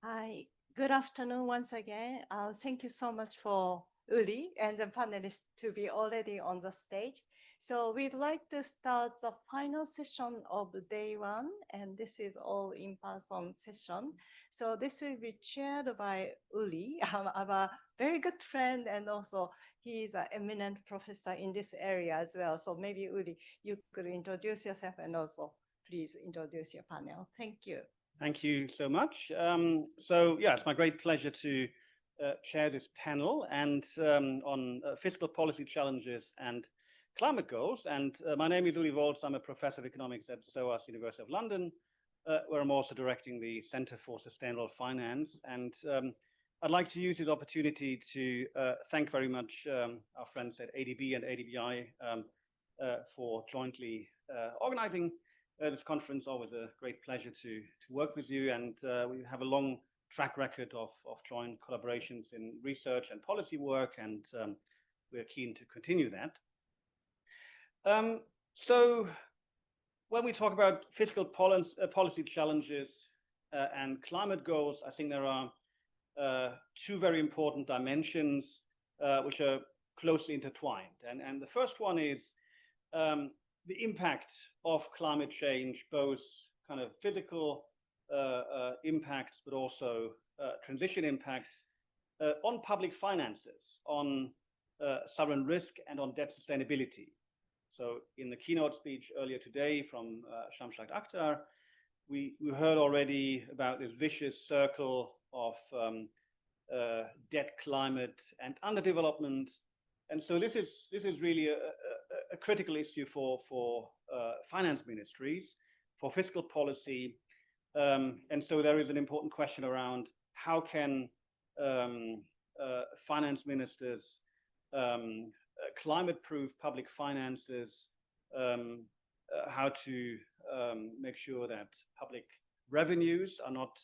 Hi, good afternoon once again. Thank you so much for Uli and the panelists to be already on the stage. So we'd like to start the final session of day one, and this is all in-person session. So this will be chaired by Uli, our very good friend, and also he is an eminent professor in this area as well. So maybe Uli, you could introduce yourself and also please introduce your panel. Thank you. Thank you so much. Yeah, it's my great pleasure to chair this panel and on fiscal policy challenges and climate goals. And my name is Ulrich Volz. I'm a professor of economics at SOAS, University of London, where I'm also directing the Center for Sustainable Finance. And I'd like to use this opportunity to thank very much our friends at ADB and ADBI for jointly organizing this conference. Always a great pleasure to work with you, and we have a long track record of joint collaborations in research and policy work, and we're keen to continue that. So when we talk about fiscal policy challenges and climate goals, I think there are two very important dimensions which are closely intertwined. And the first one is the impact of climate change, both kind of physical impacts, but also transition impacts on public finances, on sovereign risk, and on debt sustainability. So in the keynote speech earlier today from Shamshad Akhtar, we heard already about this vicious circle of debt, climate, and underdevelopment. And so this is really a critical issue for finance ministries, for fiscal policy. And so there is an important question around how can finance ministers climate-proof public finances, how to make sure that public revenues are not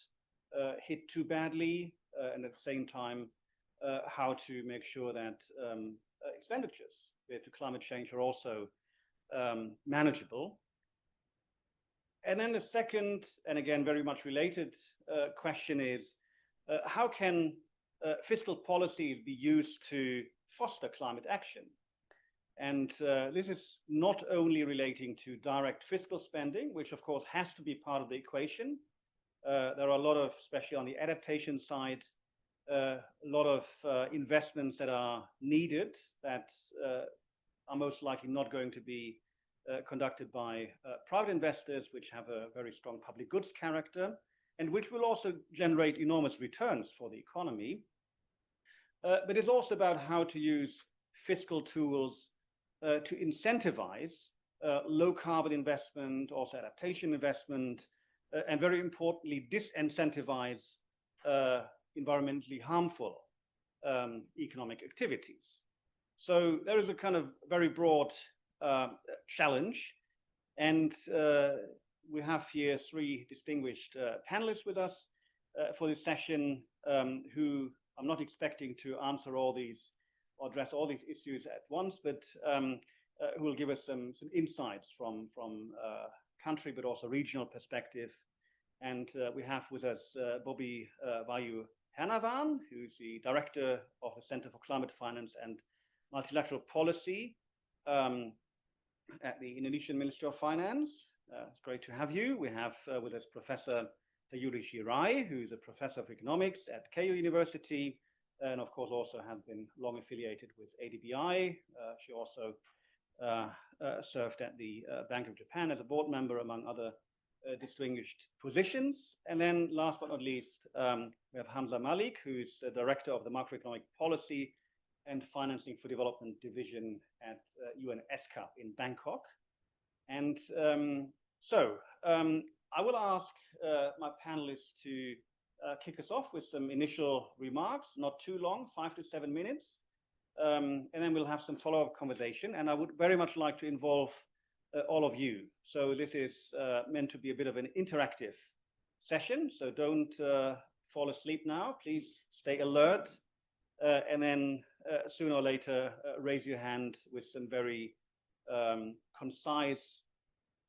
hit too badly, and at the same time, how to make sure that expenditures related to climate change are also manageable. And then the second, and again very much related question is, how can fiscal policies be used to foster climate action? And this is not only relating to direct fiscal spending, which of course has to be part of the equation. There are a lot of, especially on the adaptation side, a lot of investments that are needed that are most likely not going to be conducted by private investors, which have a very strong public goods character, and which will also generate enormous returns for the economy. But it's also about how to use fiscal tools to incentivize low carbon investment, also adaptation investment, and very importantly, disincentivize environmentally harmful economic activities. So there is a kind of very broad challenge, and we have here three distinguished panelists with us for this session, who I'm not expecting to answer all these or address all these issues at once, but who will give us some insights from country but also regional perspective. And we have with us Boby Wahyu Hernawan, who's the director of the Center for Climate Finance and Multilateral Policy at the Indonesian Ministry of Finance. It's great to have you. We have with us Professor Sayuri Shirai, who's a professor of economics at Keio University, and of course also has been long affiliated with ADBI. She also served at the Bank of Japan as a board member, among other distinguished positions. And then last but not least, we have Hamza Malik, who's the director of the Macroeconomic Policy and Financing for Development Division at UNESCAP in Bangkok. And I will ask my panelists to kick us off with some initial remarks, not too long, 5 to 7 minutes. And then we'll have some follow-up conversation. And I would very much like to involve all of you. So this is meant to be a bit of an interactive session. So don't fall asleep now. Please stay alert. And then sooner or later, raise your hand with some very concise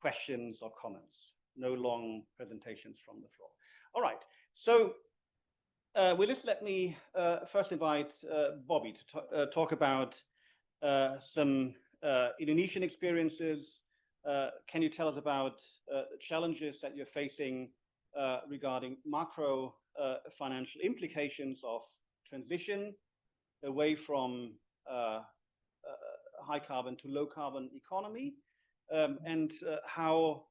questions or comments. No long presentations from the floor. All right. So Well, let me first invite Boby to talk about some Indonesian experiences. Can you tell us about challenges that you're facing regarding macro financial implications of transition away from high carbon to low carbon economy, and how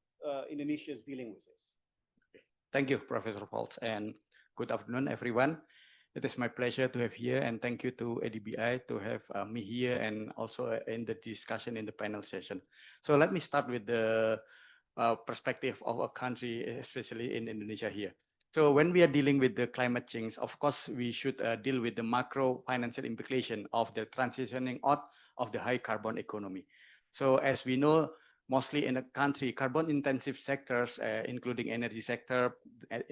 Indonesia is dealing with this? Thank you, Professor Volz, and good afternoon, everyone. It is my pleasure to have here, and thank you to ADBI to have me here and also in the discussion in the panel session. So let me start with the perspective of a country, especially in Indonesia here. So when we are dealing with the climate change, of course, we should deal with the macro financial implication of the transitioning out of the high carbon economy. So as we know, mostly in the country, carbon intensive sectors, including energy sector,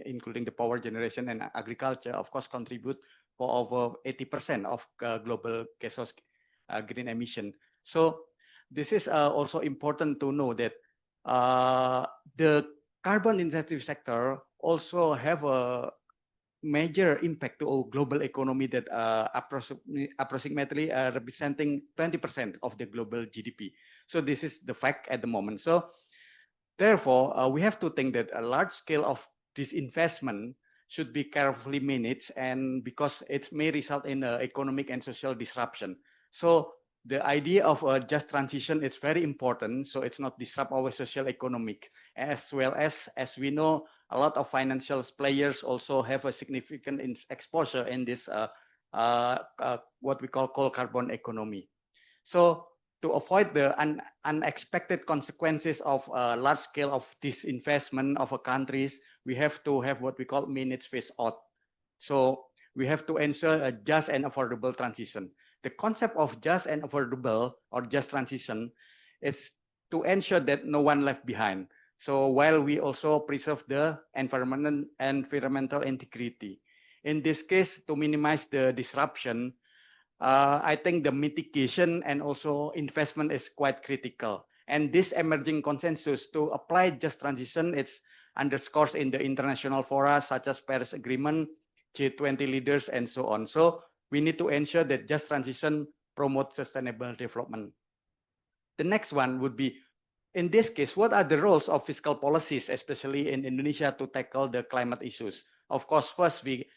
including the power generation and agriculture, of course, contribute for over 80% of global greenhouse green emission. So this is also important to know that the carbon intensive sector also have a major impact to global economy that approximately representing 20% of the global GDP. So this is the fact at the moment. So therefore, we have to think that a large scale of this investment should be carefully managed, and because it may result in economic and social disruption. So the idea of a just transition is very important, so it's not disrupt our social economic, as well as we know, a lot of financial players also have a significant exposure in this what we call cold carbon economy. So to avoid the unexpected consequences of a large scale of disinvestment of a countries, we have to have what we call managed phase out. So we have to ensure a just and affordable transition. The concept of just and affordable or just transition is to ensure that no one left behind. So while we also preserve the environmental integrity. In this case, to minimize the disruption, I think the mitigation and also investment is quite critical. And this emerging consensus to apply just transition, it's underscores in the international fora such as Paris Agreement, G20 leaders, and so on. So we need to ensure that just transition promotes sustainable development. The next one would be, in this case, what are the roles of fiscal policies, especially in Indonesia, to tackle the climate issues? Of course, first, we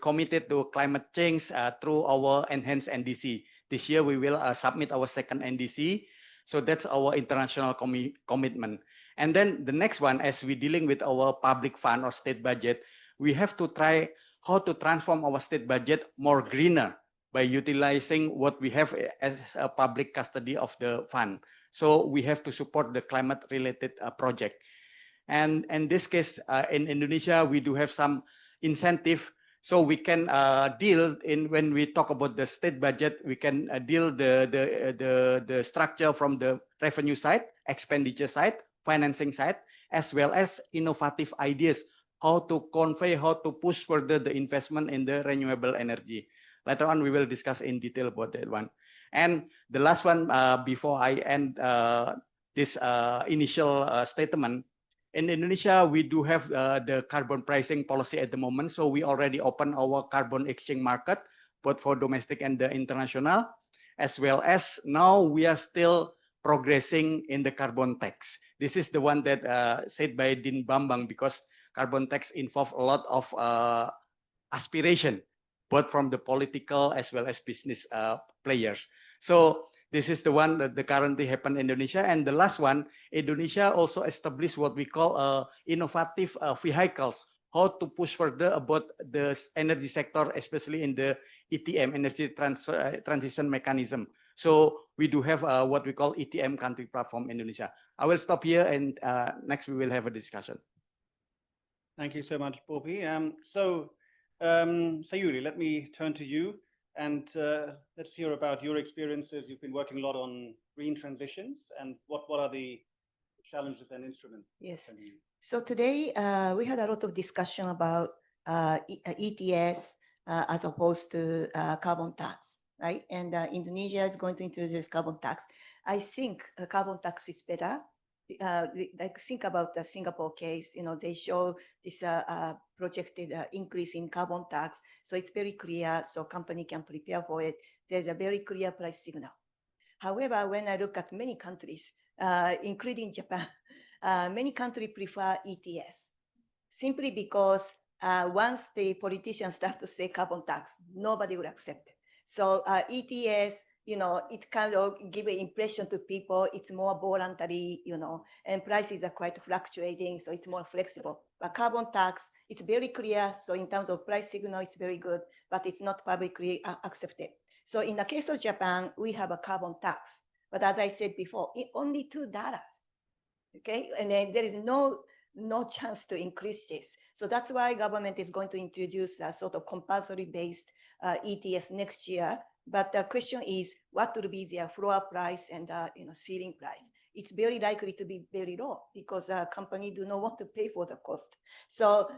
committed to climate change through our enhanced NDC. This year, we will submit our second NDC. So that's our international commitment. And then the next one, as we're dealing with our public fund or state budget, we have to try how to transform our state budget more greener by utilizing what we have as a public custody of the fund. So we have to support the climate-related project. And in this case, in Indonesia, we do have some incentive. So we can deal in when we talk about the state budget, we can deal the structure from the revenue side, expenditure side, financing side, as well as innovative ideas, how to convey, how to push further the investment in the renewable energy. Later on, we will discuss in detail about that one. And the last one, before I end this initial statement, in Indonesia, we do have the carbon pricing policy at the moment. So we already opened our carbon exchange market, both for domestic and the international, as well as now we are still progressing in the carbon tax. This is the one that said by Din Bambang, because carbon tax involve a lot of aspiration, both from the political as well as business players. So this is the one that currently happened in Indonesia. And the last one, Indonesia also established what we call innovative vehicles, how to push further about the energy sector, especially in the ETM, energy transition mechanism. So we do have what we call ETM country platform Indonesia. I will stop here, and next we will have a discussion. Thank you so much, Boby. Sayuri, let me turn to you, and let's hear about your experiences. You've been working a lot on green transitions, and what are the challenges and instruments? Yes. So today we had a lot of discussion about ETS as opposed to carbon tax, right? And Indonesia is going to introduce carbon tax. I think a carbon tax is better like think about the Singapore case, they show this projected increase in carbon tax. So it's very clear, so company can prepare for it. There's a very clear price signal. However, when I look at many countries, including Japan, many countries prefer ETS simply because once the politicians start to say carbon tax, nobody will accept it. So ETS, it kind of give an impression to people, it's more voluntary, and prices are quite fluctuating, so it's more flexible. But carbon tax, it's very clear. So in terms of price signal, it's very good, but it's not publicly accepted. So in the case of Japan, we have a carbon tax, but as I said before, only $2. Okay, and then there is no chance to increase this. So that's why government is going to introduce a sort of compulsory based ETS next year. But the question is, what will be their floor price and ceiling price? It's very likely to be very low because companies do not want to pay for the cost. So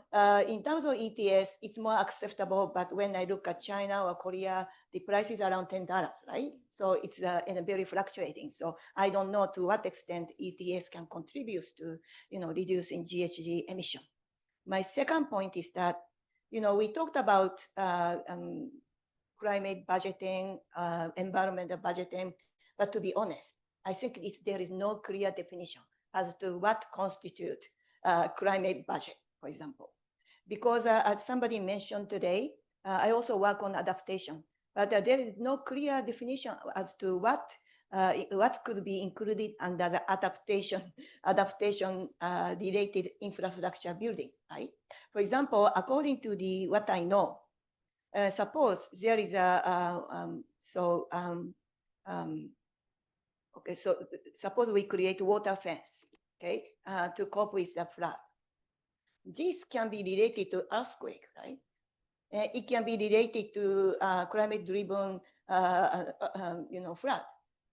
in terms of ETS, it's more acceptable. But when I look at China or Korea, the price is around $10, right? So it's very fluctuating. So I don't know to what extent ETS can contribute to reducing GHG emission. My second point is that we talked about climate budgeting, environmental budgeting, but to be honest, I think there is no clear definition as to what constitutes climate budget, for example. Because as somebody mentioned today, I also work on adaptation, but there is no clear definition as to what could be included under the adaptation related infrastructure building, right? For example, according to what I know, suppose there is suppose we create water fence, okay, to cope with the flood. This can be related to earthquake, right? It can be related to climate-driven, flood.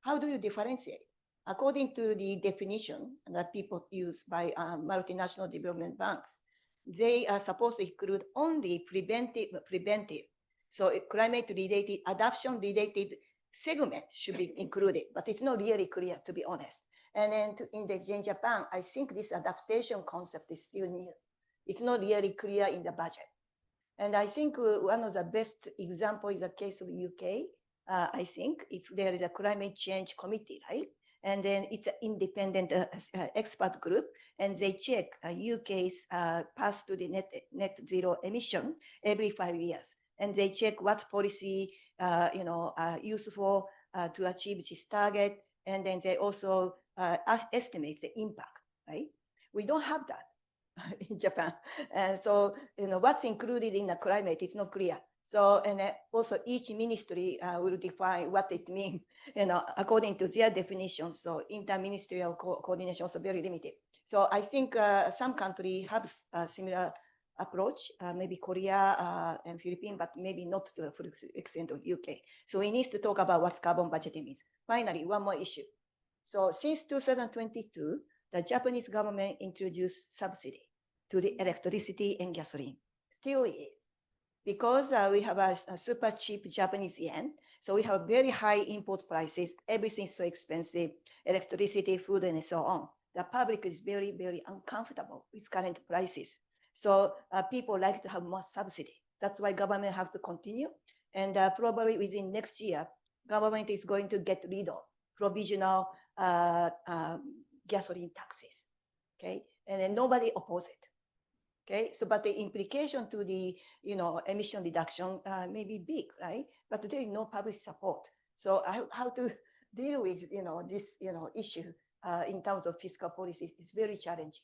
How do you differentiate? According to the definition that people use by multinational development banks, they are supposed to include only preventive. So climate-related, adaptation-related segments should be included, but it's not really clear, to be honest. And then in Japan, I think this adaptation concept is still new. It's not really clear in the budget. And I think one of the best examples is the case of UK. I think there is a climate change committee, right? And then it's an independent expert group, and they check UK's path to the net zero emission every 5 years. And they check what policy are useful to achieve this target. And then they also estimate the impact, right? We don't have that in Japan. And so, what's included in the climate is not clear. So, and also each ministry will define what it means, according to their definitions. So interministerial coordination is very limited. So I think some countries have a similar approach, maybe Korea and Philippines, but maybe not to the full extent of UK. So we need to talk about what carbon budgeting means. Finally, one more issue. So since 2022, the Japanese government introduced subsidy to the electricity and gasoline. Still is. Because we have a super cheap Japanese yen, so we have very high import prices. Everything's so expensive, electricity, food, and so on. The public is very, very uncomfortable with current prices. So people like to have more subsidy. That's why government have to continue. And probably within next year, government is going to get rid of provisional gasoline taxes. Okay, and then nobody opposes it. Okay, so but the implication to the emission reduction may be big, right? But there is no public support. So how to deal with this issue in terms of fiscal policy is very challenging.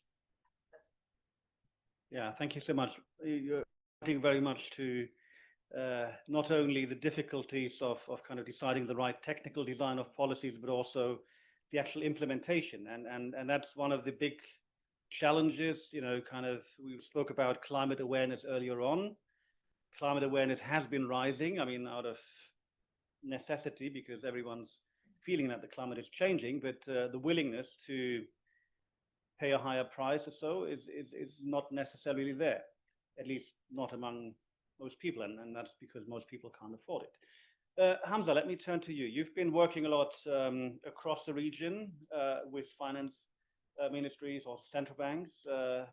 Yeah, thank you so much. You're adding very much to not only the difficulties of kind of deciding the right technical design of policies, but also the actual implementation. And that's one of the big challenges, we spoke about climate awareness earlier on. Climate awareness has been rising, I mean, out of necessity, because everyone's feeling that the climate is changing, but the willingness to pay a higher price or so is not necessarily there, at least not among most people, and that's because most people can't afford it. Hamza, let me turn to you. You've been working a lot across the region with finance ministries or central banks.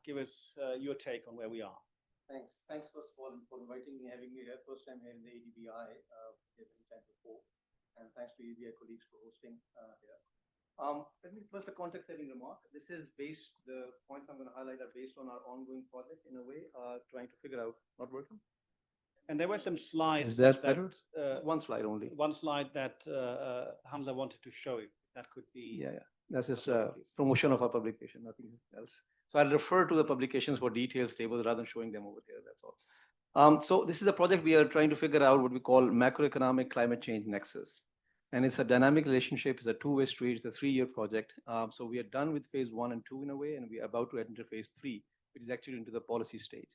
Give us your take on where we are. Thanks. Thanks, first of all, for inviting me, having me here. First time here in the ADBI, here many times before. And thanks to ADBI colleagues for hosting here. Let me first a context setting remark. This is based, the points I'm going to highlight are based on our ongoing project in a way, trying to figure out, not working? And there were some slides. Is that better? One slide only. One slide that Hamza wanted to show you. That could be. Yeah. That's just promotion of our publication, nothing else. So I'll refer to the publications for details tables rather than showing them over here. That's all. So this is a project we are trying to figure out what we call macroeconomic climate change nexus. And it's a dynamic relationship. It's a two-way street. It's a 3-year project. So we are done with phase 1 and 2 in a way, and we are about to enter phase 3, which is actually into the policy stage.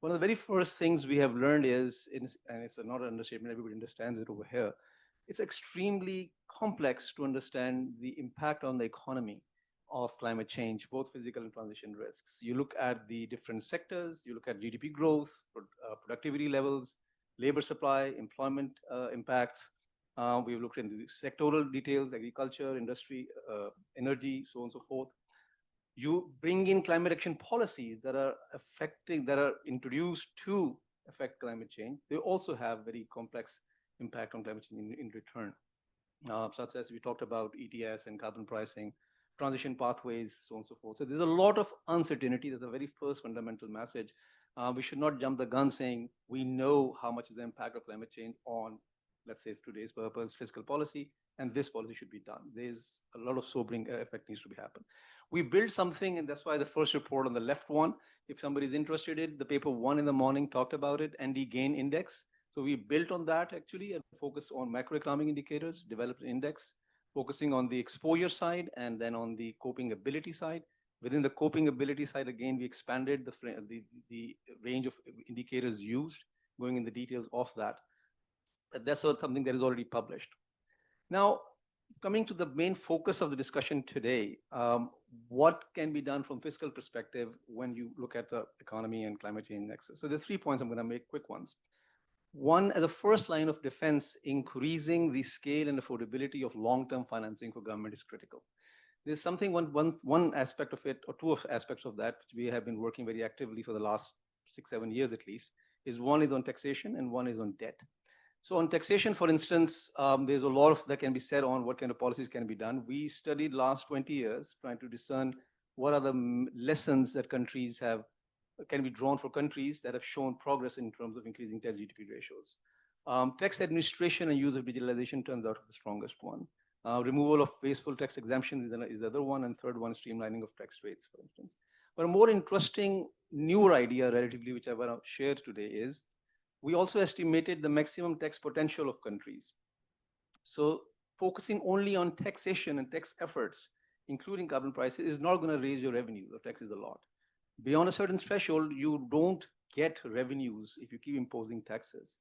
One of the very first things we have learned is, and it's not an understatement, everybody understands it over here, it's extremely complex to understand the impact on the economy of climate change, both physical and transition risks. You look at the different sectors, you look at GDP growth, productivity levels, labor supply, employment impacts. We've looked into the sectoral details, agriculture, industry, energy, so on and so forth. You bring in climate action policies that are introduced to affect climate change. They also have very complex impact on climate change in return, such as we talked about ETS and carbon pricing, transition pathways, so on and so forth. So there's a lot of uncertainty. That's the very first fundamental message. We should not jump the gun saying we know how much is the impact of climate change on, let's say, today's purpose, fiscal policy, and this policy should be done. There's a lot of sobering effect needs to be happen. We built something, and that's why the first report on the left one, if somebody's interested in, the paper 1 in the morning talked about it, ND gain index. So we built on that actually and focused on macroeconomic indicators, developed an index, focusing on the exposure side and then on the coping ability side. Within the coping ability side, again, we expanded the range of indicators used, going in the details of that. That's something that is already published. Now, coming to the main focus of the discussion today, what can be done from fiscal perspective when you look at the economy and climate change nexus? So there's 3 points I'm going to make quick ones. One, as a first line of defense, increasing the scale and affordability of long-term financing for government is critical. There's something, one aspect of it, or 2 aspects of that, which we have been working very actively for the last 6-7 years at least, is one is on taxation and one is on debt. So on taxation, for instance, there's a lot that can be said on what kind of policies can be done. We studied last 20 years trying to discern what are the lessons that countries have, can be drawn for countries that have shown progress in terms of increasing tax GDP ratios. Tax administration and use of digitalization turns out the strongest one. Removal of wasteful tax exemption is the other one, and third one, streamlining of tax rates, for instance. But a more interesting, newer idea relatively, which I want to share today is, we also estimated the maximum tax potential of countries. So focusing only on taxation and tax efforts, including carbon prices, is not going to raise your revenue. The tax is a lot. Beyond a certain threshold, you don't get revenues if you keep imposing taxes.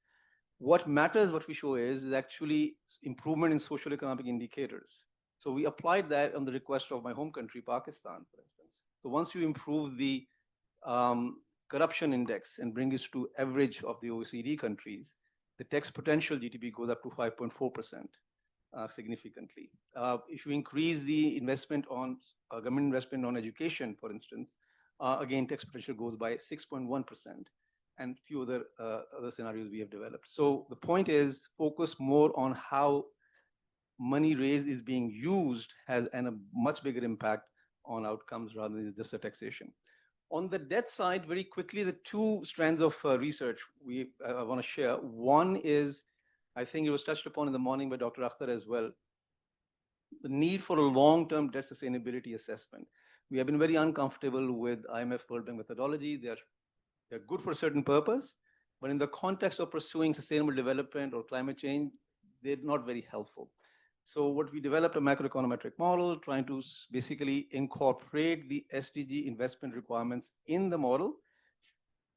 What matters, what we show is actually improvement in social economic indicators. So we applied that on the request of my home country, Pakistan, for instance. So once you improve the corruption index and bring it to average of the OECD countries, the tax potential GDP goes up to 5.4% significantly. If you increase the investment on government investment on education, for instance, again, tax potential goes by 6.1%, and few other scenarios we have developed. So the point is, focus more on how money raised is being used and a much bigger impact on outcomes rather than just the taxation. On the debt side, very quickly, the 2 strands of research we want to share. One is, I think it was touched upon in the morning by Dr. Akhtar as well, the need for a long-term debt sustainability assessment. We have been very uncomfortable with IMF World Bank methodology. They're good for a certain purpose, but in the context of pursuing sustainable development or climate change, they're not very helpful. So what we developed a macroeconometric model trying to basically incorporate the SDG investment requirements in the model,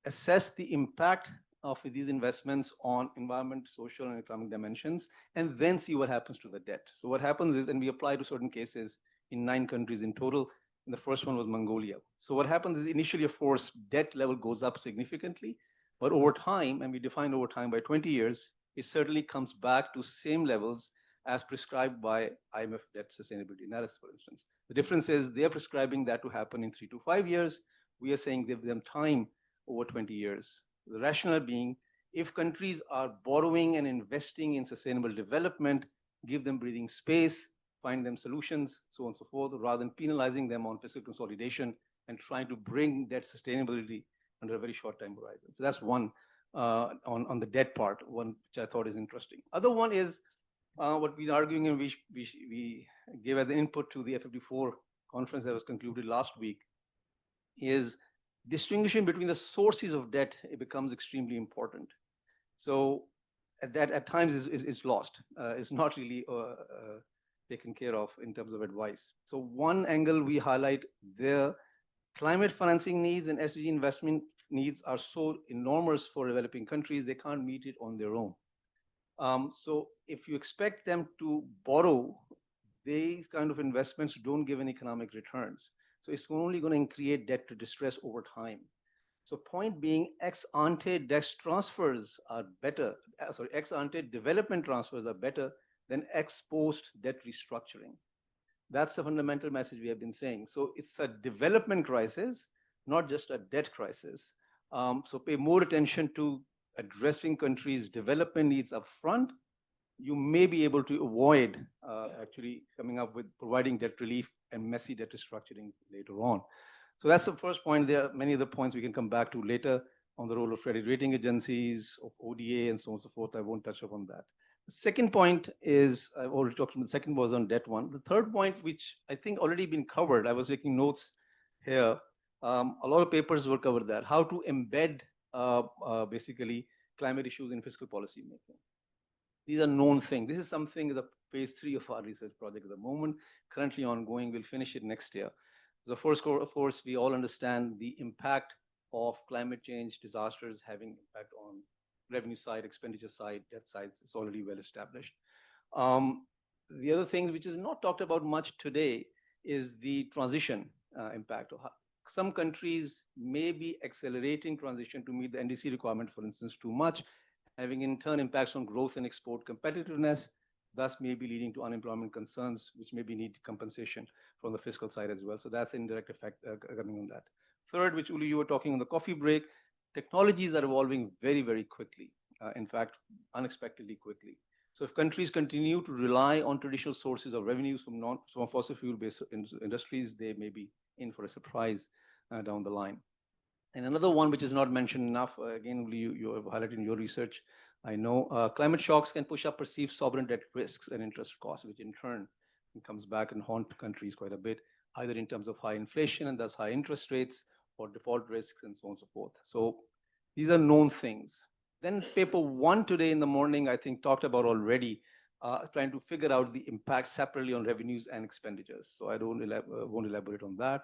assess the impact of these investments on environment, social, and economic dimensions, and then see what happens to the debt. So what happens is, and we apply to certain cases in 9 countries in total, and the first one was Mongolia. So what happens is initially, of course, debt level goes up significantly, but over time, and we define over time by 20 years, it certainly comes back to same levels as prescribed by IMF debt sustainability analysis, for instance. The difference is they are prescribing that to happen in 3 to 5 years. We are saying give them time over 20 years. The rationale being, if countries are borrowing and investing in sustainable development, give them breathing space, find them solutions, so on and so forth, rather than penalizing them on fiscal consolidation and trying to bring debt sustainability under a very short time horizon. So that's one on the debt part, one which I thought is interesting. Other one is what we're arguing, and we gave as an input to the F54 conference that was concluded last week, is distinguishing between the sources of debt. It becomes extremely important. So that at times is lost. It's not really taken care of in terms of advice. So one angle we highlight, the climate financing needs and SDG investment needs are so enormous for developing countries, they can't meet it on their own. So if you expect them to borrow, these kind of investments don't give any economic returns. So it's only going to create debt to distress over time. So point being, ex ante debt transfers are better, ex ante development transfers are better than ex post debt restructuring. That's the fundamental message we have been saying. So it's a development crisis, not just a debt crisis. So pay more attention to addressing countries' development needs up front. You may be able to avoid actually coming up with providing debt relief and messy debt restructuring later on. So that's the first point. There are many other points we can come back to later on the role of credit rating agencies, of ODA, and so on and so forth. I won't touch upon that. The second point is, I've already talked about, the second was on debt one. The third point, which I think already been covered, I was taking notes here. A lot of papers will cover that, how to embed basically climate issues in fiscal policy making. These are known things. This is something the phase 3 of our research project at the moment, currently ongoing. We'll finish it next year. The first, of course, we all understand the impact of climate change disasters having impact on revenue side, expenditure side, debt sides. It's already well established. The other thing which is not talked about much today is the transition impact. Some countries may be accelerating transition to meet the NDC requirement, for instance, too much, having in turn impacts on growth and export competitiveness, thus may be leading to unemployment concerns, which maybe need compensation from the fiscal side as well. So that's an indirect effect coming on that. Third, which Uli, you were talking on the coffee break, technologies are evolving very, very quickly. In fact, unexpectedly quickly. So if countries continue to rely on traditional sources of revenues from fossil fuel-based industries, they may be in for a surprise down the line. And another one which is not mentioned enough, again, Uli, you have highlighted in your research, I know climate shocks can push up perceived sovereign debt risks and interest costs, which in turn comes back and haunt countries quite a bit, either in terms of high inflation and thus high interest rates, or default risks and so on and so forth. So these are known things. Then paper 1 today in the morning, I think talked about already, trying to figure out the impact separately on revenues and expenditures. So I won't elaborate on that.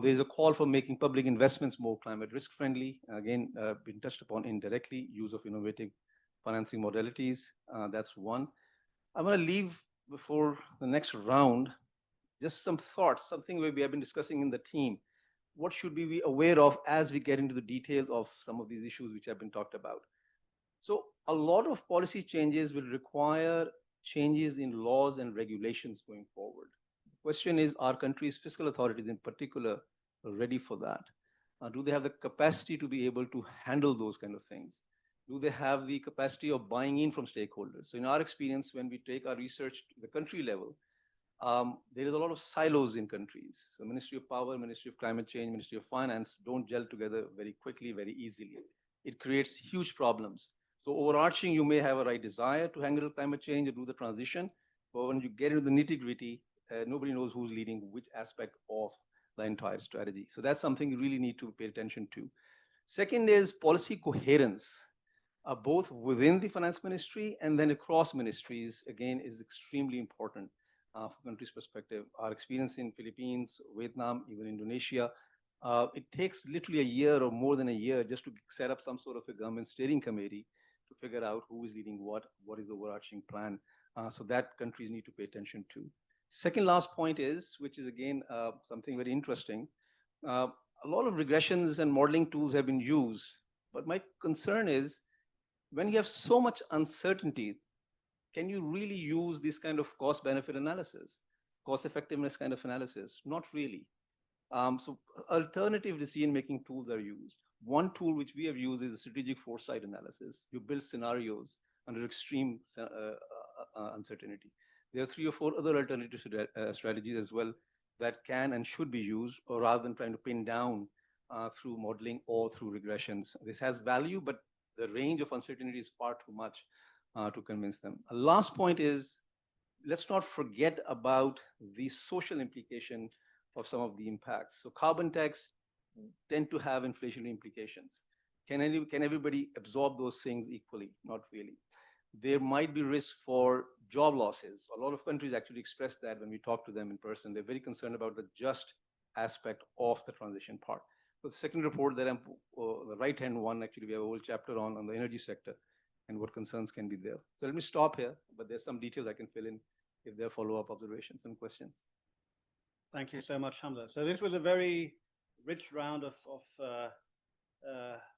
There's a call for making public investments more climate risk friendly. Again, been touched upon indirectly, use of innovative financing modalities. That's one. I'm going to leave before the next round just some thoughts, something we have been discussing in the team. What should we be aware of as we get into the details of some of these issues which have been talked about? So a lot of policy changes will require changes in laws and regulations going forward. The question is, are countries' fiscal authorities in particular ready for that? Do they have the capacity to be able to handle those kind of things? Do they have the capacity of buying in from stakeholders? So in our experience, when we take our research to the country level, there is a lot of silos in countries. So Ministry of Power, Ministry of Climate Change, Ministry of Finance don't gel together very quickly, very easily. It creates huge problems. So overarching, you may have a right desire to handle climate change or do the transition, but when you get into the nitty-gritty, nobody knows who's leading which aspect of the entire strategy. So that's something you really need to pay attention to. Second is policy coherence, both within the finance ministry and then across ministries, again, is extremely important. From country's perspective, our experience in Philippines, Vietnam, even Indonesia, it takes literally a year or more than a year just to set up some sort of a government steering committee to figure out who is leading what is the overarching plan. So that countries need to pay attention to. Second last point is, which is again something very interesting, a lot of regressions and modeling tools have been used, but my concern is when you have so much uncertainty, can you really use this kind of cost-benefit analysis? cost effectiveness kind of analysis? Not really. So alternative decision-making tools are used. One tool which we have used is a strategic foresight analysis. You build scenarios under extreme uncertainty. There are 3 or 4 other alternative strategies as well that can and should be used, or rather than trying to pin down through modeling or through regressions. This has value, but the range of uncertainty is far too much to convince them. A last point is, let's not forget about the social implication of some of the impacts. So carbon tax tend to have inflationary implications. Can everybody absorb those things equally? Not really. There might be risk for job losses. A lot of countries actually express that when we talk to them in person. They're very concerned about the just aspect of the transition part. So the second report that I'm, the right-hand one, actually, we have a whole chapter on the energy sector and what concerns can be there. So let me stop here, but there's some details I can fill in if there are follow-up observations and questions. Thank you so much, Hamza. So this was a very rich round of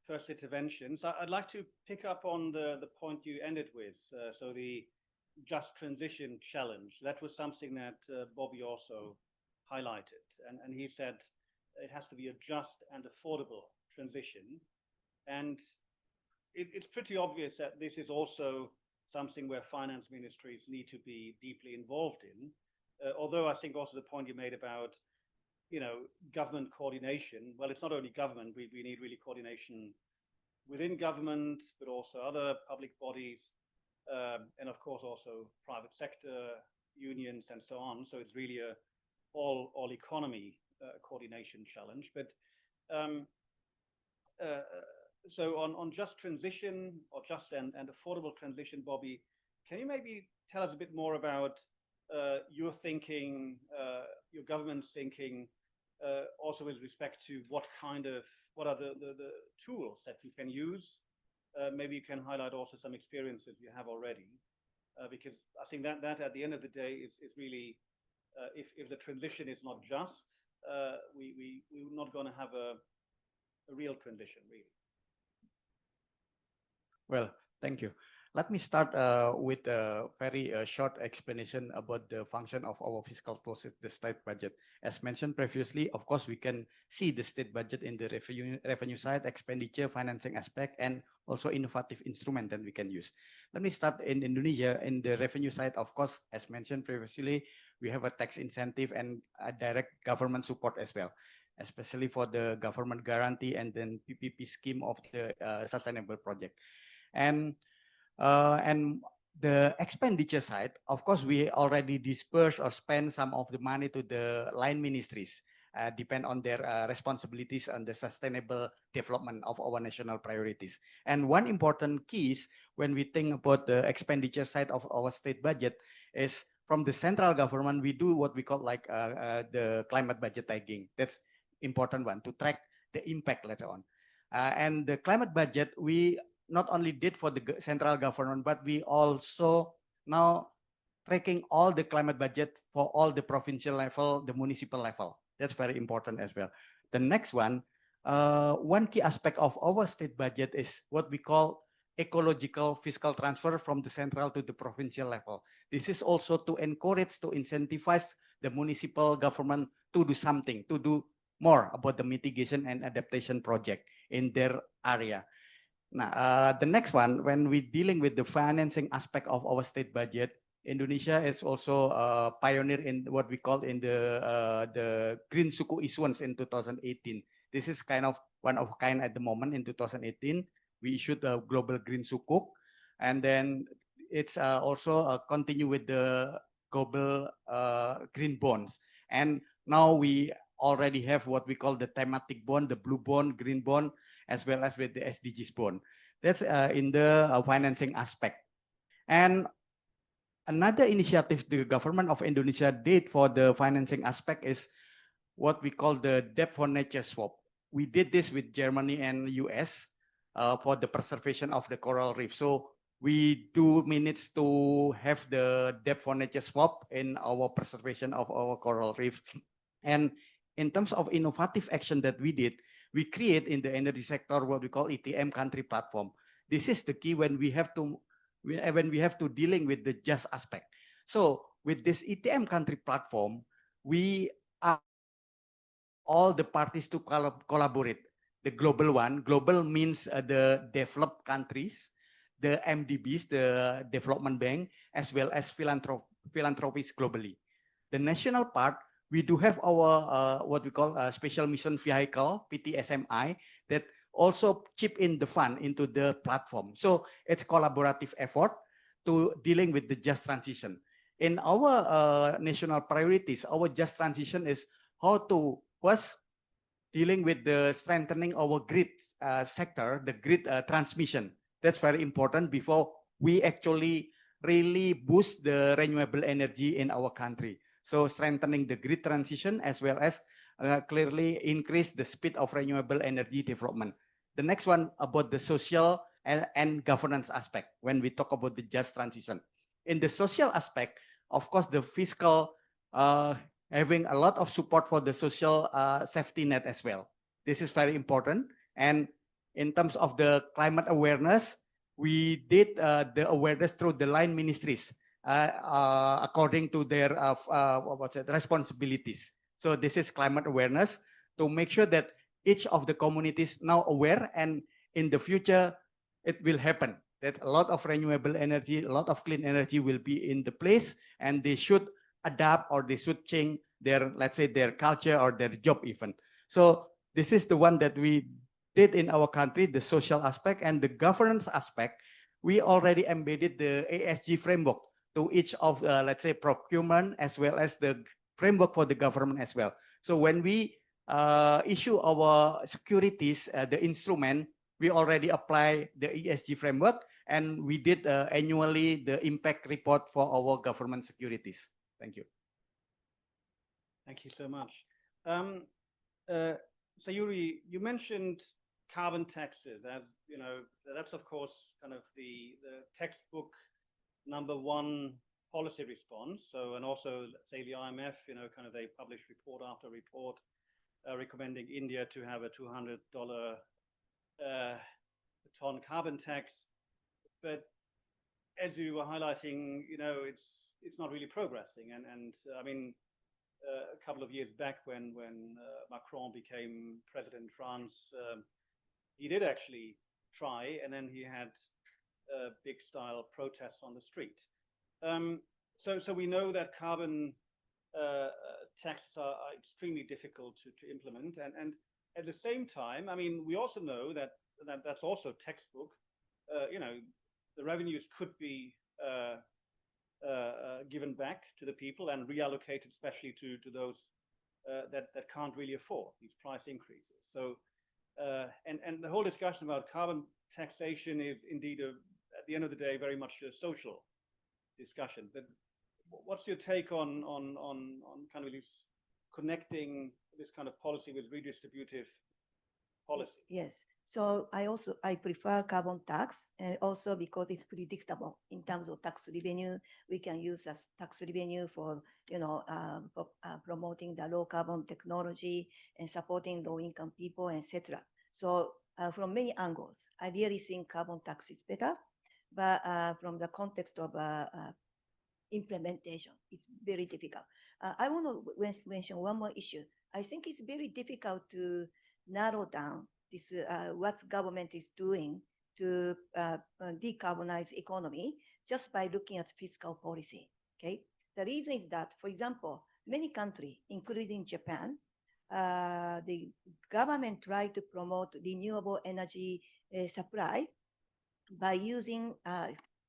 first interventions. I'd like to pick up on the point you ended with. So the just transition challenge. That was something that Boby also highlighted. And he said it has to be a just and affordable transition. And it's pretty obvious that this is also something where finance ministries need to be deeply involved in. Although I think also the point you made about, government coordination, well, it's not only government, we need really coordination within government, but also other public bodies, and of course also private sector, unions, and so on. So it's really a all economy coordination challenge. But so on just transition, or just and affordable transition, Boby, can you maybe tell us a bit more about your thinking, your government's thinking, also with respect to what are the tools that you can use? Maybe you can highlight also some experiences you have already, because I think that at the end of the day is really, if the transition is not just, we're not going to have a real transition, really. Well, thank you. Let me start with a very short explanation about the function of our fiscal process, the state budget. As mentioned previously, of course, we can see the state budget in the revenue side, expenditure, financing aspect, and also innovative instrument that we can use. Let me start in Indonesia. In the revenue side, of course, as mentioned previously, we have a tax incentive and a direct government support as well, especially for the government guarantee and then PPP scheme of the sustainable project. And the expenditure side, of course, we already disperse or spend some of the money to the line ministries, depend on their responsibilities on the sustainable development of our national priorities. And one important key is when we think about the expenditure side of our state budget is from the central government, we do what we call like the climate budget tagging. That's important one to track the impact later on. And the climate budget, we not only did for the central government, but we also now tracking all the climate budget for all the provincial level, the municipal level. That's very important as well. The next one key aspect of our state budget is what we call ecological fiscal transfer from the central to the provincial level. This is also to encourage, to incentivize the municipal government to do something, to do more about the mitigation and adaptation project in their area. Now, the next one, when we're dealing with the financing aspect of our state budget, Indonesia is also a pioneer in what we call in the green suku issuance in 2018. This is kind of one of a kind at the moment in 2018. We issued a global green sukuk, and then it's also continue with the global green bonds. And now we already have what we call the thematic bond, the blue bond, green bond, as well as with the SDGs bond. That's in the financing aspect. And another initiative the government of Indonesia did for the financing aspect is what we call the debt for nature swap. We did this with Germany and US for the preservation of the coral reef. So we do manage to have the debt for nature swap in our preservation of our coral reef. And in terms of innovative action that we did, we create in the energy sector what we call ETM country platform. This is the key when we have to dealing with the just aspect. So with this ETM country platform, we are all the parties to collaborate. The global one, global means the developed countries, the MDBs, the development bank, as well as philanthropies globally. The national part, we do have our what we call a special mission vehicle, PTSMI, that also chip in the fund into the platform. So it's collaborative effort to dealing with the just transition. In our national priorities, our just transition is how to first dealing with the strengthening our grid sector, the grid transmission. That's very important before we actually really boost the renewable energy in our country. So strengthening the grid transition as well as clearly increase the speed of renewable energy development. The next one about the social and governance aspect when we talk about the just transition. In the social aspect, of course, the fiscal having a lot of support for the social safety net as well. This is very important. And in terms of the climate awareness, we did the awareness through the line ministries according to their responsibilities. So this is climate awareness to make sure that each of the communities now aware, and in the future it will happen that a lot of renewable energy, a lot of clean energy will be in the place, and they should adapt or they should change their, let's say, their culture or their job even. So this is the one that we did in our country, the social aspect. And the governance aspect, we already embedded the ASG framework to each of, let's say, procurement as well as the framework for the government as well. So when we issue our securities, the instrument, we already apply the ESG framework, and we did annually the impact report for our government securities. Thank you. Thank you so much. Sayuri, you mentioned carbon taxes as, you know, that's of course kind of the textbook #1 policy response. So, and also say the IMF, you know, kind of they publish report after report recommending India to have a $200 a ton carbon tax. But as you were highlighting, you know, it's not really progressing. And I mean, a couple of years back when Macron became president in France, he did actually try, and then he had big style protests on the street. So we know that carbon taxes are extremely difficult to implement, and at the same time, I mean, we also know that that's also textbook. You know, the revenues could be given back to the people and reallocated, especially to those that can't really afford these price increases. So, and the whole discussion about carbon taxation is indeed, at the end of the day, very much a social discussion. But what's your take on kind of this connecting this kind of policy with redistributive policy? Yes. So I prefer carbon tax, and also because it's predictable in terms of tax revenue. We can use as tax revenue for, you know, promoting the low carbon technology and supporting low income people, etc. So from many angles, I really think carbon tax is better, but from the context of implementation, it's very difficult. I want to mention one more issue. I think it's very difficult to narrow down this what government is doing to decarbonize economy just by looking at fiscal policy. Okay, the reason is that, for example, many countries, including Japan, the government try to promote renewable energy supply by using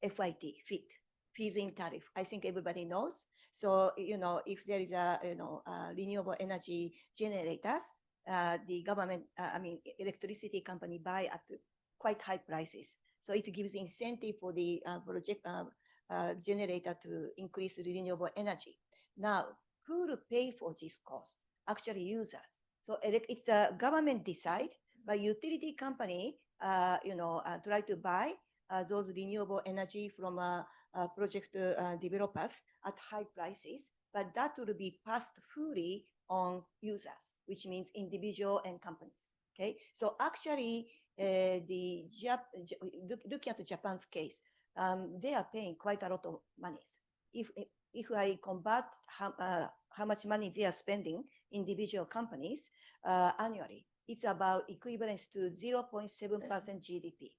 FIT, feed-in tariff. I think everybody knows. So, you know, if there is a, you know, renewable energy generators, the government, electricity company buy at quite high prices. So it gives incentive for the project generator to increase renewable energy. Now, who will pay for this cost? Actually, users. So it's the government decide, but utility company, try to buy those renewable energy from project developers at high prices, but that will be passed fully on users, which means individual and companies. Okay, so actually, looking at Japan's case, they are paying quite a lot of money. If if I convert how much money they are spending, individual companies annually, it's about equivalent to 0.7% GDP.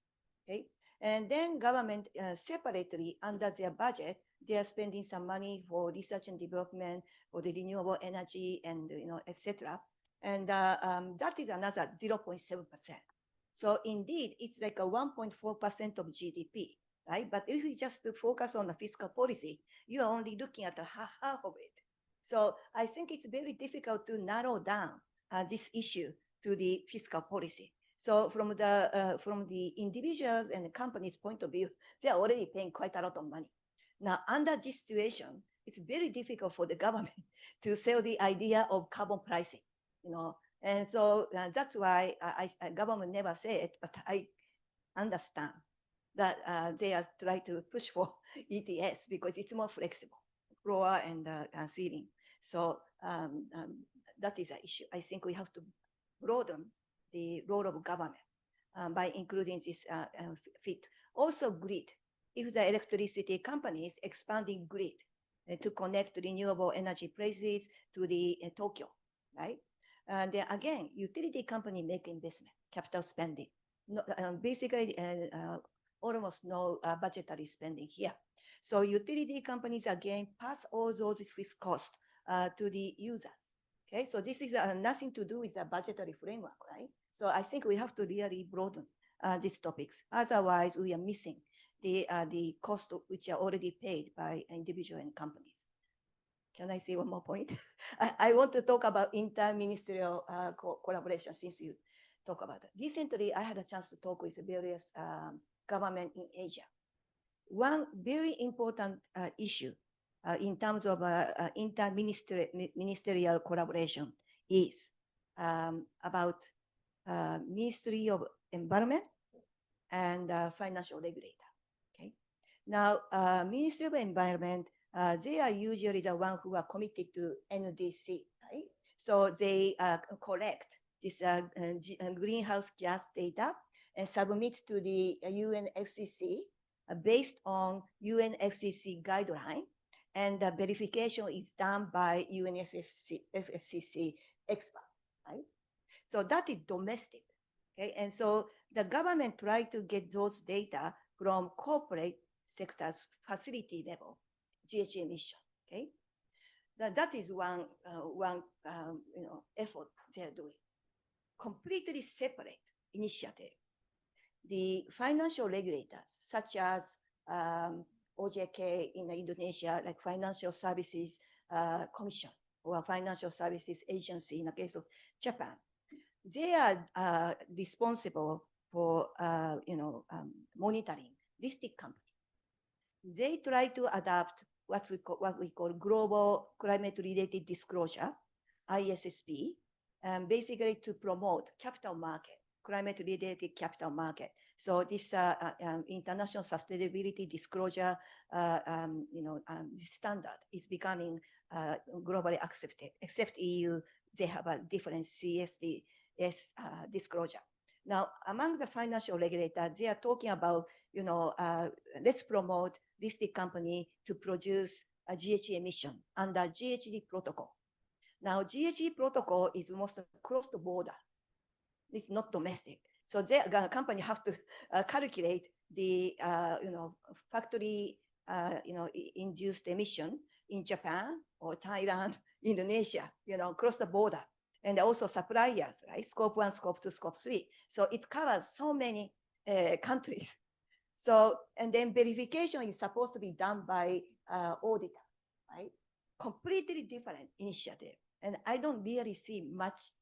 Okay, and then government separately under their budget, they are spending some money for research and development, for the renewable energy, and etc. And that is another 0.7%. So indeed, it's like a 1.4% of GDP, right? But if you just focus on the fiscal policy, you are only looking at half of it. So I think it's very difficult to narrow down this issue to the fiscal policy. So from the individuals and the companies' point of view, they are already paying quite a lot of money. Now, under this situation, it's very difficult for the government to sell the idea of carbon pricing, and so that's why government never say it, but I understand that they are trying to push for ETS because it's more flexible, floor and ceiling. So that is an issue. I think we have to broaden the role of government by including this fit. Also grid. If the electricity companies expanding grid to connect renewable energy places to the Tokyo, right? And then again, utility company make investment, capital spending. Basically, almost no budgetary spending here. So utility companies again pass all those fixed costs to the users. Okay, so this is nothing to do with the budgetary framework, right? So I think we have to really broaden these topics. Otherwise, we are missing the cost which are already paid by individual and companies. Can I say one more point? I want to talk about inter-ministerial collaboration since you talk about it. Recently, I had a chance to talk with various government in Asia. One very important issue in terms of inter-ministerial collaboration is about Ministry of Environment and financial regulator. Okay. Now, Ministry of Environment, they are usually the one who are committed to NDC, right? So they collect this greenhouse gas data and submit to the UNFCCC based on UNFCCC guideline, and the verification is done by UNFCCC expert, right? So that is domestic, okay? And so the government try to get those data from corporate sectors facility level, GHG emission, okay? That is one effort they are doing. Completely separate initiative. The financial regulators, such as OJK in Indonesia, like Financial Services Commission or Financial Services Agency in the case of Japan, they are responsible for monitoring listed companies. They try to adapt what we call global climate-related disclosure, ISSP, basically to promote capital market, climate-related capital market. So this international sustainability disclosure, standard is becoming globally accepted. Except EU, they have a different CSDS disclosure. Now, among the financial regulators, they are talking about, let's promote listed company to produce a GHG emission under GHG protocol. Now, GHG protocol is most across the border. It's not domestic. So the company have to calculate the, factory, induced emission in Japan or Thailand, Indonesia, across the border. And also suppliers, right? Scope 1, Scope 2, Scope 3. So it covers so many countries. So, and then verification is supposed to be done by auditor, right? Completely different initiative. And I don't really see much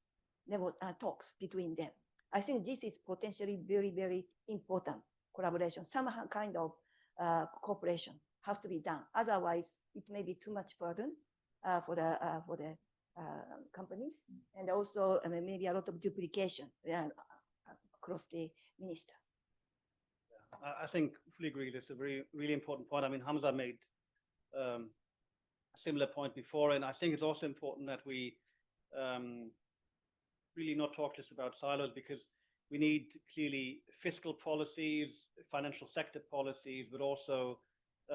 talks between them. I think this is potentially very, very important collaboration. Some kind of cooperation have to be done. Otherwise, it may be too much burden for the companies, and also maybe a lot of duplication across the minister. I think fully agree. That's a really important point. I mean, Hamza made a similar point before, and I think it's also important that we really not talk just about silos, because we need clearly fiscal policies, financial sector policies, but also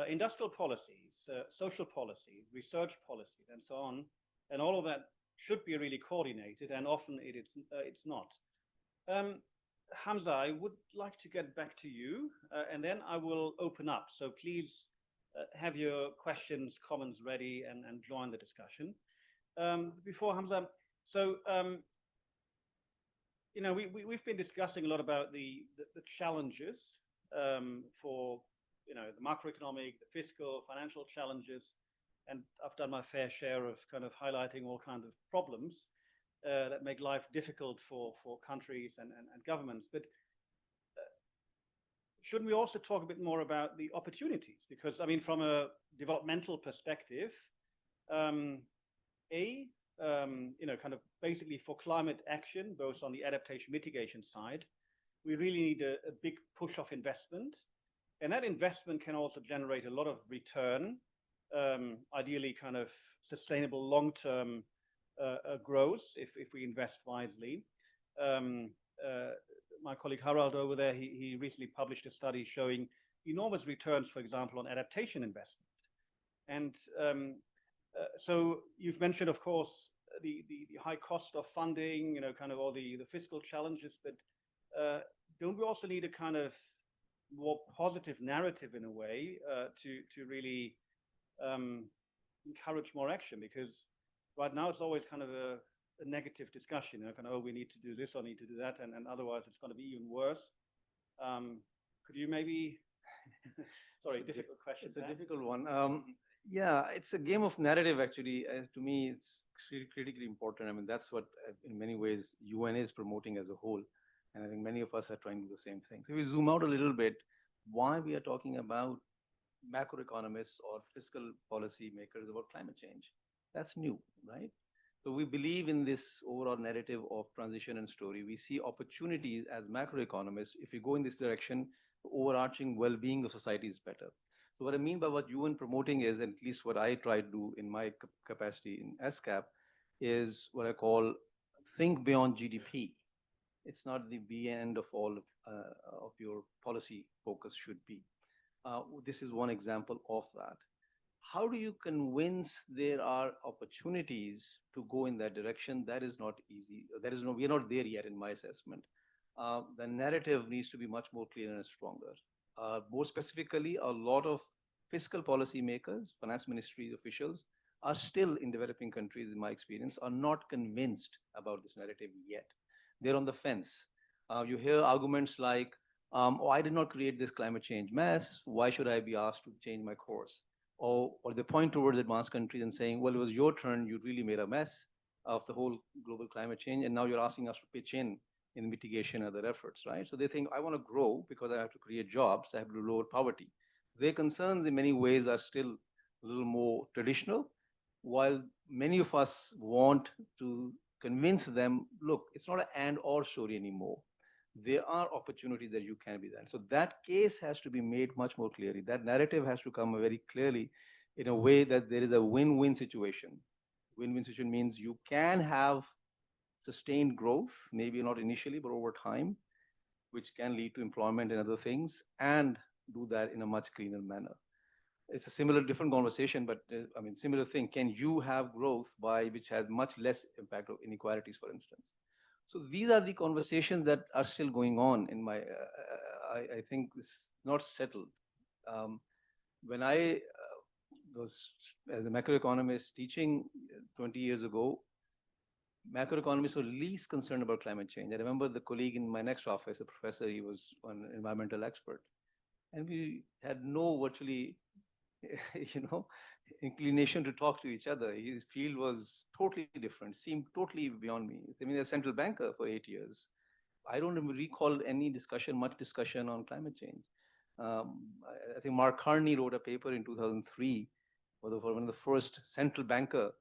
industrial policies, social policy, research policy, and so on, and all of that should be really coordinated, and often it's not. Hamza, I would like to get back to you, and then I will open up. So please have your questions, comments ready, and join the discussion. Before Hamza, so you know, we've been discussing a lot about the challenges for, you know, the macroeconomic, the fiscal, financial challenges, and I've done my fair share of kind of highlighting all kinds of problems that make life difficult for countries and governments. But shouldn't we also talk a bit more about the opportunities? Because, I mean, from a developmental perspective, you know, kind of basically for climate action, both on the adaptation mitigation side, we really need a big push of investment. And that investment can also generate a lot of return, ideally kind of sustainable long-term growth if we invest wisely. My colleague Harald over there, he recently published a study showing enormous returns, for example, on adaptation investment. And so you've mentioned, of course, the high cost of funding, you know, kind of all the fiscal challenges, but don't we also need a kind of more positive narrative in a way to really encourage more action? Because right now it's always kind of a negative discussion, you know, kind of, oh, we need to do this or need to do that, and otherwise it's going to be even worse. Could you maybe, sorry, difficult question. It's a difficult one. Yeah, it's a game of narrative, actually. To me, it's critically important. I mean, that's what, in many ways, UN is promoting as a whole. And I think many of us are trying to do the same thing. So if we zoom out a little bit, why we are talking about macroeconomists or fiscal policy makers about climate change. That's new, right? So we believe in this overall narrative of transition and story. We see opportunities as macroeconomists. If we go in this direction, the overarching well-being of society is better. So what I mean by what UN promoting is, and at least what I try to do in my capacity in SCAP, is what I call think beyond GDP. It's not the end of all of your policy focus should be. This is one example of that. How do you convince there are opportunities to go in that direction? That is not easy. We are not there yet in my assessment. The narrative needs to be much more clear and stronger. More specifically, a lot of fiscal policy makers, finance ministry officials, are still in developing countries, in my experience, are not convinced about this narrative yet. They're on the fence. You hear arguments like, oh, I did not create this climate change mess. Why should I be asked to change my course? Or they point towards advanced countries and saying, well, it was your turn. You really made a mess of the whole global climate change. And now you're asking us to pitch in mitigation and other efforts, right? So they think, I want to grow because I have to create jobs. I have to lower poverty. Their concerns in many ways are still a little more traditional, while many of us want to convince them, look, it's not an and or story anymore. There are opportunities that you can be there. So that case has to be made much more clearly. That narrative has to come very clearly in a way that there is a win-win situation. Win-win situation means you can have sustained growth, maybe not initially, but over time, which can lead to employment and other things, and do that in a much cleaner manner. It's a similar, different conversation, but I mean, similar thing. Can you have growth which has much less impact of inequalities, for instance? So these are the conversations that are still going on in my, I think it's not settled. When I was, as a macroeconomist teaching 20 years ago, macroeconomists were least concerned about climate change. I remember the colleague in my next office, the professor, he was an environmental expert. And we had no virtually, inclination to talk to each other. His field was totally different, seemed totally beyond me. I mean, a central banker for 8 years. I don't even recall any much discussion on climate change. I think Mark Carney wrote a paper in 2003 for one of the first central banker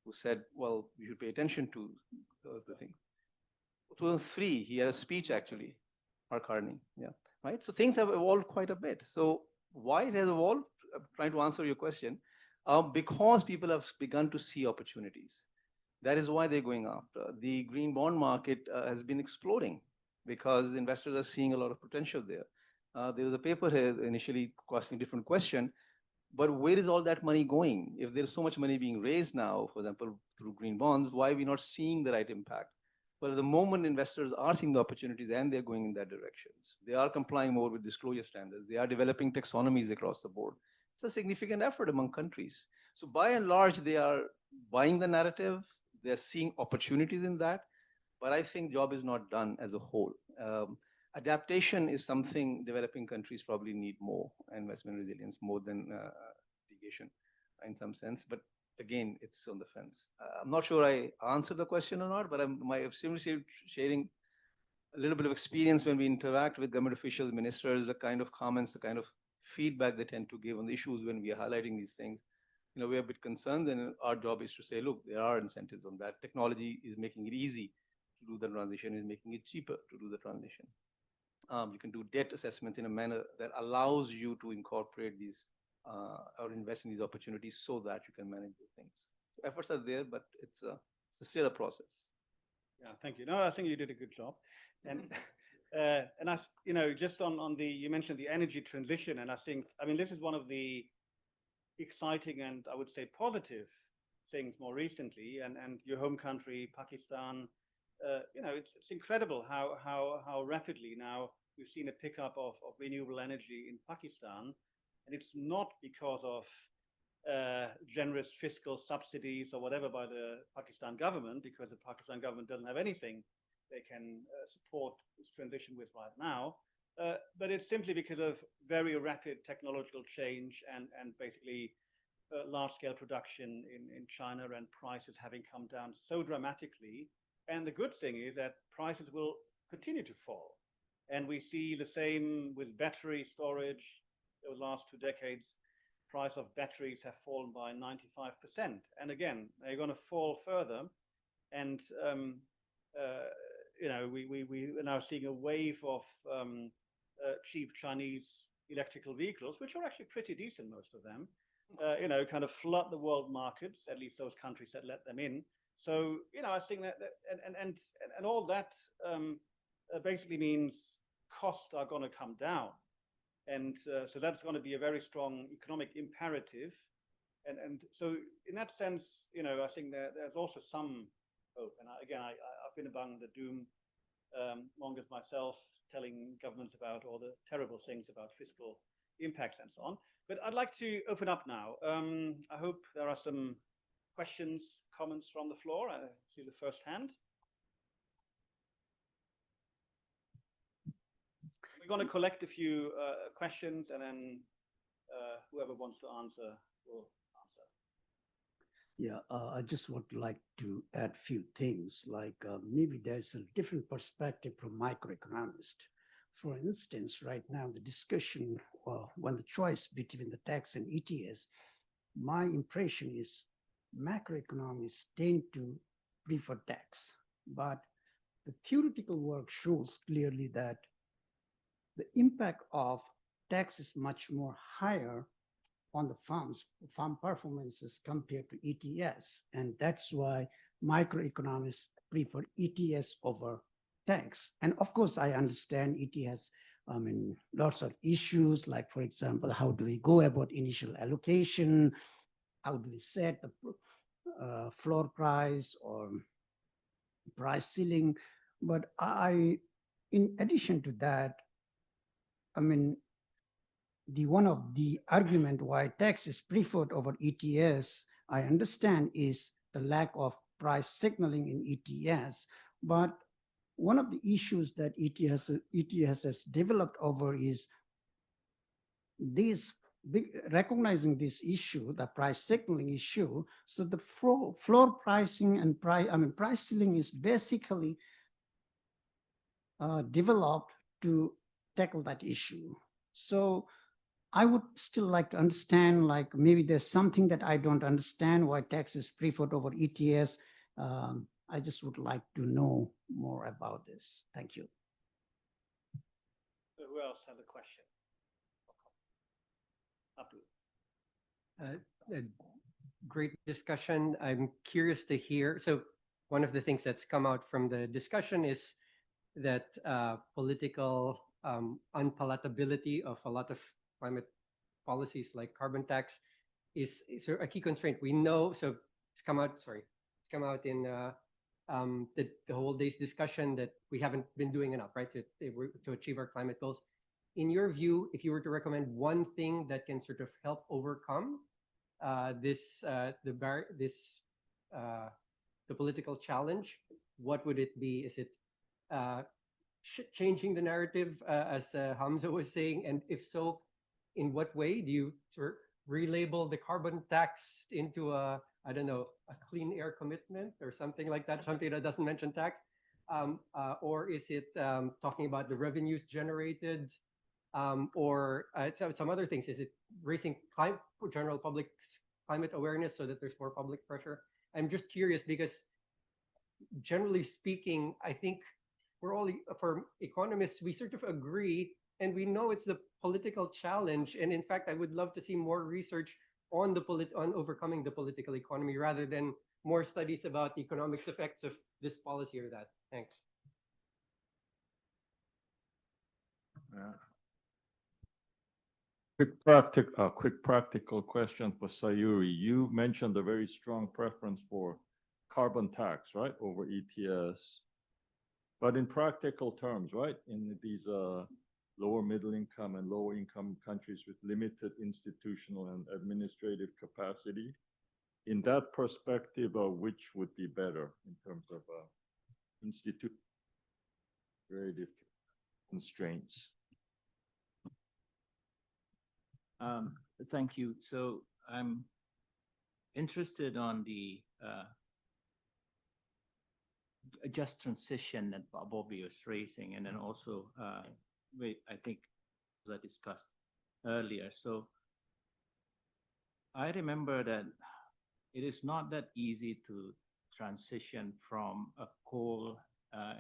who said, well, we should pay attention to the thing. 2003, he had a speech actually, Mark Carney, yeah, right? So things have evolved quite a bit. So why it has evolved? I'm trying to answer your question. Because people have begun to see opportunities. That is why they're going after. The green bond market has been exploding because investors are seeing a lot of potential there. There was a paper here initially asking a different question. But where is all that money going? If there's so much money being raised now, for example, through green bonds, why are we not seeing the right impact? But at the moment, investors are seeing the opportunities and they're going in that directions. They are complying more with disclosure standards. They are developing taxonomies across the board. It's a significant effort among countries. So by and large, they are buying the narrative. They're seeing opportunities in that. But I think job is not done as a whole. Adaptation is something developing countries probably need more, investment resilience more than litigation in some sense. But again, it's on the fence. I'm not sure I answered the question or not, but I'm simply sharing a little bit of experience when we interact with government officials, ministers, the kind of comments, the kind of feedback they tend to give on the issues when we are highlighting these things. We're a bit concerned, and our job is to say, look, there are incentives on that. Technology is making it easy to do the transition, is making it cheaper to do the transition. You can do debt assessment in a manner that allows you to incorporate these or invest in these opportunities so that you can manage those things. So efforts are there, but it's still a process. Yeah, thank you. No, I think you did a good job. And just on the, you mentioned the energy transition, and I mean, this is one of the exciting and I would say positive things more recently, and your home country, Pakistan, it's incredible how rapidly now we've seen a pickup of renewable energy in Pakistan, and it's not because of generous fiscal subsidies or whatever by the Pakistan government, because the Pakistan government doesn't have anything they can support this transition with right now. But it's simply because of very rapid technological change and basically large-scale production in China and prices having come down so dramatically. And the good thing is that prices will continue to fall. And we see the same with battery storage. Over the last 2 decades, price of batteries have fallen by 95%. And again, they're going to fall further. And we are now seeing a wave of cheap Chinese electrical vehicles, which are actually pretty decent, most of them, kind of flood the world markets, at least those countries that let them in. So, I think that and all that basically means costs are going to come down. And so that's going to be a very strong economic imperative. And so in that sense, I think there's also some hope. And I've been among the doom mongers myself, telling governments about all the terrible things about fiscal impacts and so on. But I'd like to open up now. I hope there are some questions, comments from the floor. I see the first hand. We're going to collect a few questions, and then whoever wants to answer will answer. Yeah, I just would like to add a few things, like maybe there's a different perspective from microeconomist. For instance, right now, the discussion, when the choice between the tax and ETS, my impression is macroeconomists tend to prefer tax, but the theoretical work shows clearly that the impact of tax is much more higher on the farm performances compared to ETS. And that's why microeconomists prefer ETS over tax. And of course, I understand ETS, lots of issues, like, for example, how do we go about initial allocation? How do we set the floor price or price ceiling? But in addition to that, one of the argument why tax is preferred over ETS, I understand, is the lack of price signaling in ETS. But one of the issues that ETS has developed over is recognizing this issue, the price signaling issue. So the floor pricing and price ceiling is basically developed to tackle that issue. So I would still like to understand, like, maybe there's something that I don't understand why tax is preferred over ETS. I just would like to know more about this. Thank you. Who else has a question? A great discussion. I'm curious to hear. So one of the things that's come out from the discussion is that political unpalatability of a lot of climate policies like carbon tax is a key constraint. We know, so it's come out, sorry, it's come out in the whole day's discussion that we haven't been doing enough, right, to achieve our climate goals. In your view, if you were to recommend one thing that can sort of help overcome the political challenge, what would it be? Is it changing the narrative, as Hamza was saying? And if so, in what way do you sort of relabel the carbon tax into a, I don't know, a clean air commitment or something like that, something that doesn't mention tax? Or is it talking about the revenues generated, or some other things? Is it raising general public climate awareness so that there's more public pressure? I'm just curious because generally speaking, I think we're all, for economists, we sort of agree and we know it's the political challenge. And in fact, I would love to see more research on on overcoming the political economy rather than more studies about the economics effects of this policy or that. Thanks. Quick practical question for Sayuri. You mentioned a very strong preference for carbon tax, right, over ETS. But in practical terms, right, in these lower middle income and lower income countries with limited institutional and administrative capacity, in that perspective, which would be better in terms of institutional constraints? Thank you. So I'm interested on the just transition that Boby was raising, and then also I think that discussed earlier. So I remember that it is not that easy to transition from a coal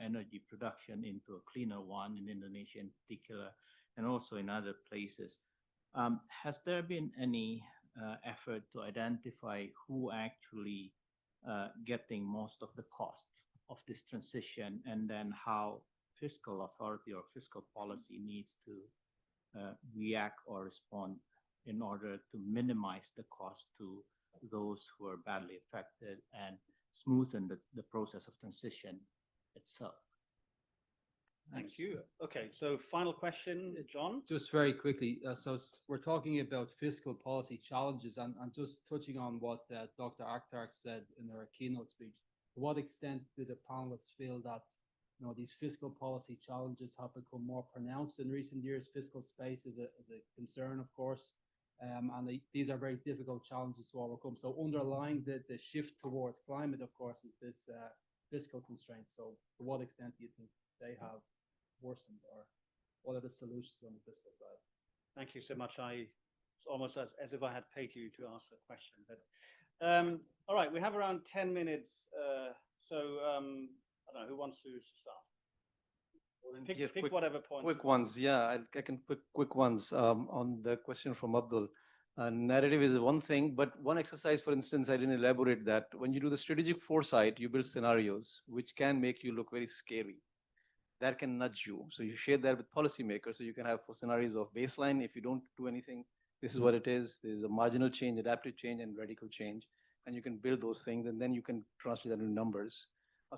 energy production into a cleaner one in Indonesia in particular, and also in other places. Has there been any effort to identify who actually getting most of the cost of this transition, and then how fiscal authority or fiscal policy needs to react or respond in order to minimize the cost to those who are badly affected and smoothen the process of transition itself? Thank you. Okay, so final question, John. Just very quickly, we're talking about fiscal policy challenges, and just touching on what Dr. Akhtar said in her keynote speech. To what extent do the panelists feel that these fiscal policy challenges have become more pronounced in recent years? Fiscal space is a concern, of course, and these are very difficult challenges to overcome. So underlying the shift towards climate, of course, is this fiscal constraint. So to what extent do you think they have worsened, or what are the solutions on the fiscal side? Thank you so much. It's almost as if I had paid you to ask the question. But all right, we have around 10 minutes. So I don't know who wants to start. Pick whatever point. Quick ones, yeah. I can pick quick ones on the question from Abdul. Narrative is one thing, but one exercise, for instance, I didn't elaborate that. When you do the strategic foresight, you build scenarios which can make you look very scary. That can nudge you. So you share that with policymakers. So you can have scenarios of baseline. If you don't do anything, this is what it is. There's a marginal change, adaptive change, and radical change. And you can build those things, and then you can translate that into numbers.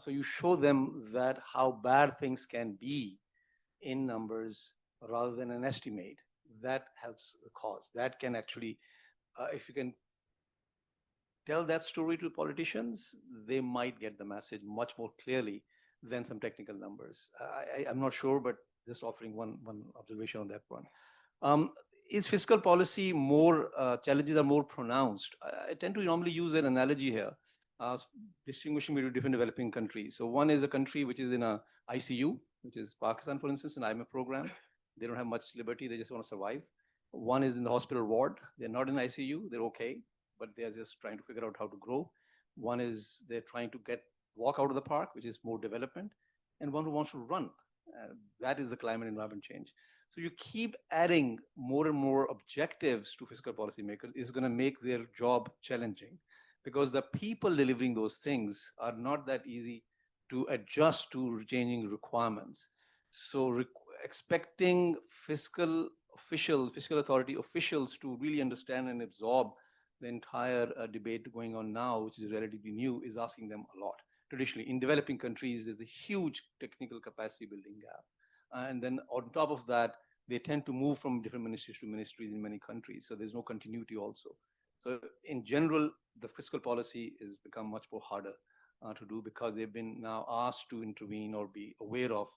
So you show them that how bad things can be in numbers rather than an estimate. That helps the cause. That can actually, if you can tell that story to politicians, they might get the message much more clearly than some technical numbers. I'm not sure, but just offering one observation on that one. Is fiscal policy more, challenges are more pronounced? I tend to normally use an analogy here, distinguishing between different developing countries. So one is a country which is in a ICU, which is Pakistan, for instance, an IMF program. They don't have much liberty, they just want to survive. One is in the hospital ward. They're not in ICU, they're okay, but they're just trying to figure out how to grow. One is they're trying to walk out of the park, which is more development, and one who wants to run. That is the climate environment change. So you keep adding more and more objectives to fiscal policymakers is going to make their job challenging, because the people delivering those things are not that easy to adjust to changing requirements. So expecting fiscal fiscal authority officials to really understand and absorb the entire debate going on now, which is relatively new, is asking them a lot. Traditionally, in developing countries, there's a huge technical capacity building gap. And then on top of that, they tend to move from different ministries to ministries in many countries. So there's no continuity also. So in general, the fiscal policy has become much more harder to do because they've been now asked to intervene or be aware of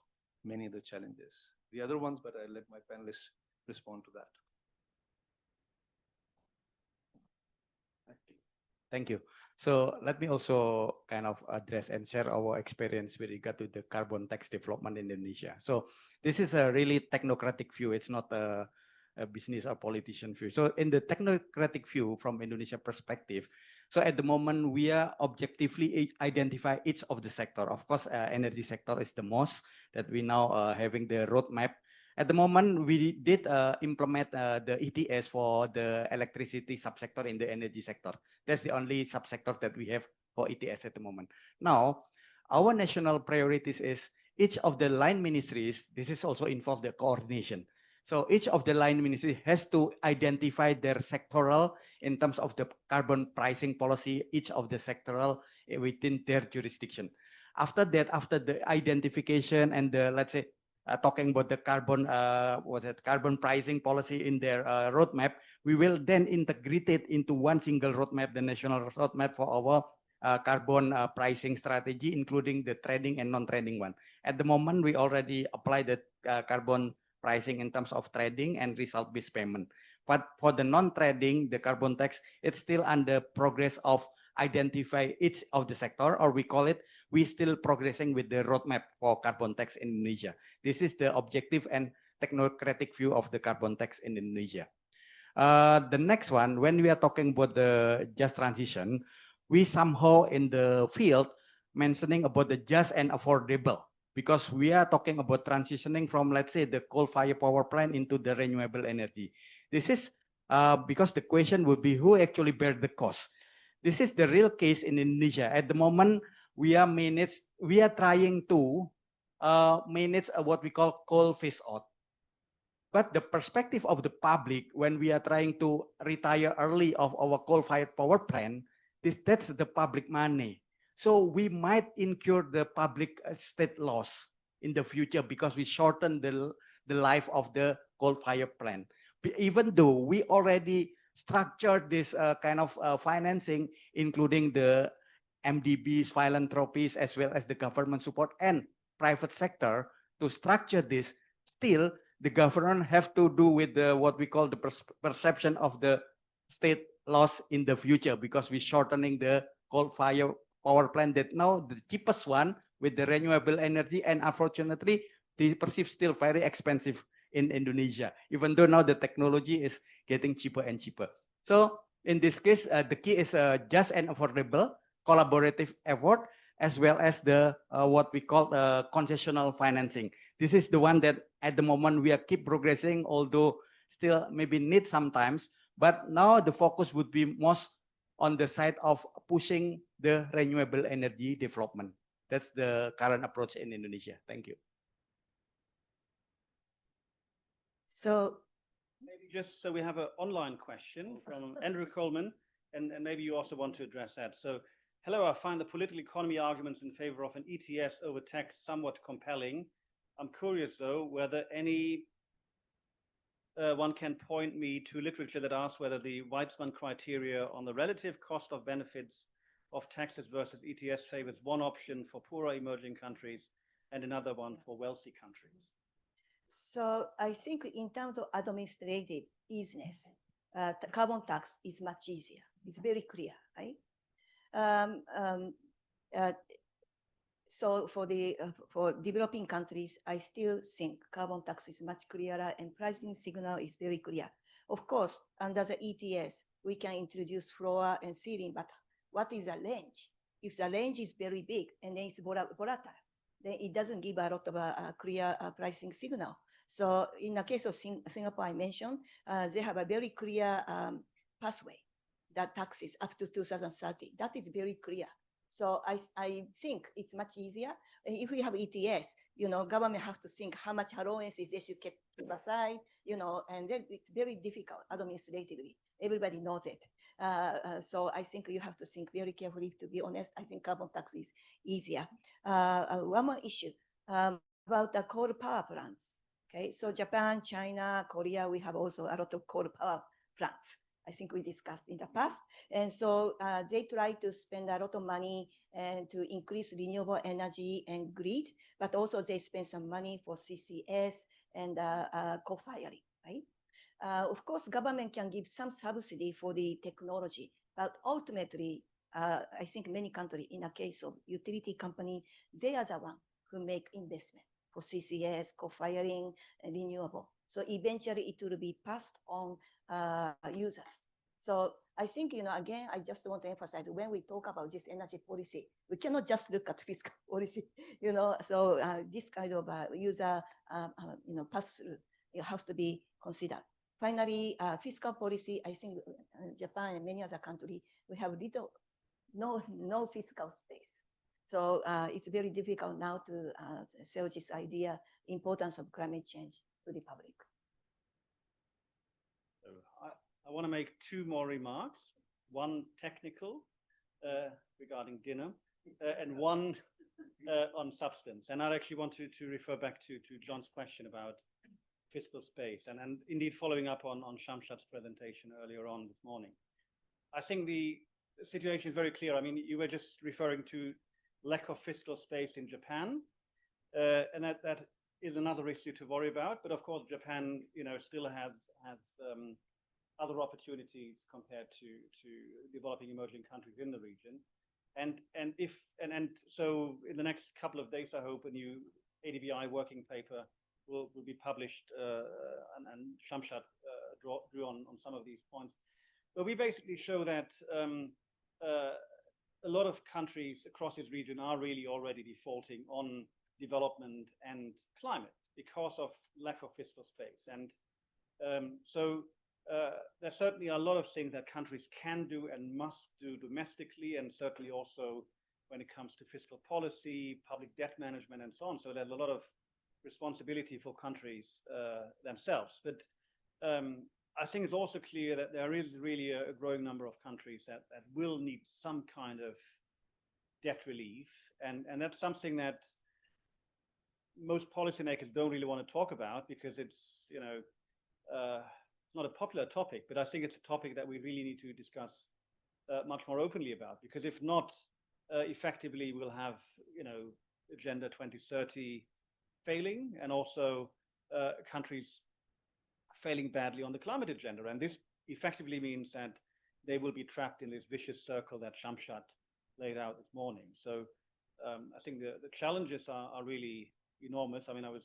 many of the challenges. The other ones, but I'll let my panelists respond to that. Thank you. So let me also kind of address and share our experience with regard to the carbon tax development in Indonesia. So this is a really technocratic view. It's not a business or politician view. So in the technocratic view from Indonesia perspective, so at the moment we are objectively identify each of the sector. Of course, energy sector is the most that we now having the roadmap. At the moment, we did implement the ETS for the electricity subsector in the energy sector. That's the only subsector that we have for ETS at the moment. Now, our national priorities is each of the line ministries, this is also involved the coordination. So each of the line ministry has to identify their sectoral in terms of the carbon pricing policy, each of the sectoral within their jurisdiction. After that, after the identification and the, let's say, talking about the carbon carbon pricing policy in their roadmap, we will then integrate it into one single roadmap, the national roadmap for our carbon pricing strategy, including the trading and non-trading one. At the moment, we already applied the carbon pricing in terms of trading and result-based payment. But for the non-trading, the carbon tax, it's still under progress of identify each of the sector, or we call it, we still progressing with the roadmap for carbon tax in Indonesia. This is the objective and technocratic view of the carbon tax in Indonesia. The next one, when we are talking about the just transition, we somehow in the field mentioning about the just and affordable, because we are talking about transitioning from, let's say, the coal-fired power plant into the renewable energy. This is because the question would be who actually bear the cost. This is the real case in Indonesia. At the moment, we are trying to manage what we call coal phase out. But the perspective of the public, when we are trying to retire early of our coal-fired power plant, that's the public money. So we might incur the public state loss in the future because we shorten the life of the coal-fired plant. Even though we already structured this kind of financing, including the MDBs, philanthropies, as well as the government support and private sector to structure this, still the government have to do with the, what we call the perception of the state loss in the future, because we're shortening the coal-fired power plant that now the cheapest one with the renewable energy, and unfortunately they perceive still very expensive in Indonesia, even though now the technology is getting cheaper and cheaper. So in this case, the key is just and affordable collaborative effort, as well as the what we call concessional financing. This is the one that at the moment we are keep progressing, although still maybe need sometimes, but now the focus would be most on the side of pushing the renewable energy development. That's the current approach in Indonesia. Thank you. So maybe just so we have an online question from Andrew Coleman, and maybe you also want to address that. So, hello, I find the political economy arguments in favor of an ETS over tax somewhat compelling. I'm curious though, whether any one can point me to literature that asks whether the Weizmann criteria on the relative cost of benefits of taxes versus ETS favors one option for poorer emerging countries and another one for wealthy countries. So I think in terms of administrative easiness, the carbon tax is much easier. It's very clear, right? So for developing countries, I still think carbon tax is much clearer and pricing signal is very clear. Of course, under the ETS, we can introduce floor and ceiling, but what is the range? If the range is very big and then it's volatile, then it doesn't give a lot of a clear pricing signal. So in the case of Singapore, I mentioned, they have a very clear pathway that taxes up to 2030. That is very clear. So I think it's much easier. And if we have ETS, government have to think how much allowances they should keep aside, and then it's very difficult administratively. Everybody knows it. So I think you have to think very carefully. To be honest, I think carbon tax is easier. One more issue about the coal power plants. Okay, so Japan, China, Korea, we have also a lot of coal power plants. I think we discussed in the past. And so they try to spend a lot of money and to increase renewable energy and grid, but also they spend some money for CCS and co-firing, right? Of course, government can give some subsidy for the technology, but ultimately, I think many countries, in a case of utility company, they are the one who make investment for CCS, co-firing, and renewable. So eventually it will be passed on users. So I think, again, I just want to emphasize when we talk about this energy policy, we cannot just look at fiscal policy, so this kind of user, pass-through, it has to be considered. Finally, fiscal policy, I think Japan and many other countries, we have no fiscal space. So it's very difficult now to sell this idea, importance of climate change to the public. So I want to make two more remarks, one technical regarding dinner and one on substance. And I actually want to refer back to John's question about fiscal space and indeed following up on Shamshad's presentation earlier on this morning. I think the situation is very clear. I mean, you were just referring to lack of fiscal space in Japan, and that is another issue to worry about. But of course, Japan, still has other opportunities compared to developing emerging countries in the region. And so in the next couple of days, I hope a new ADBI working paper will be published, and Shamshad drew on some of these points. But we basically show that a lot of countries across this region are really already defaulting on development and climate because of lack of fiscal space. And so there certainly are a lot of things that countries can do and must do domestically, and certainly also when it comes to fiscal policy, public debt management, and so on. So there's a lot of responsibility for countries themselves. But I think it's also clear that there is really a growing number of countries that will need some kind of debt relief. And that's something that most policymakers don't really want to talk about because it's, not a popular topic, but I think it's a topic that we really need to discuss much more openly about, because if not, effectively we'll have, Agenda 2030 failing, and also countries failing badly on the climate agenda. And this effectively means that they will be trapped in this vicious circle that Shamshad laid out this morning. So I think the challenges are really enormous. I mean, I was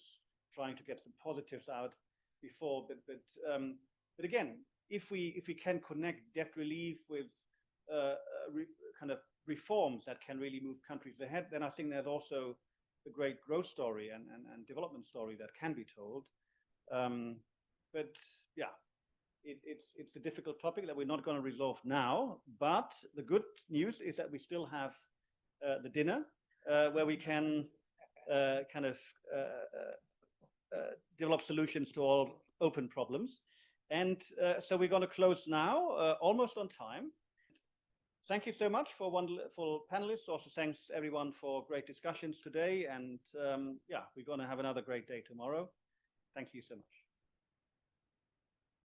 trying to get some positives out before, but again, if we can connect debt relief with kind of reforms that can really move countries ahead, then I think there's also a great growth story and development story that can be told. But yeah, it's a difficult topic that we're not going to resolve now. But the good news is that we still have the dinner where we can kind of develop solutions to all open problems. And so we're going to close now, almost on time. Thank you so much for wonderful panelists. Also, thanks everyone for great discussions today. And yeah, we're going to have another great day tomorrow. Thank you so much.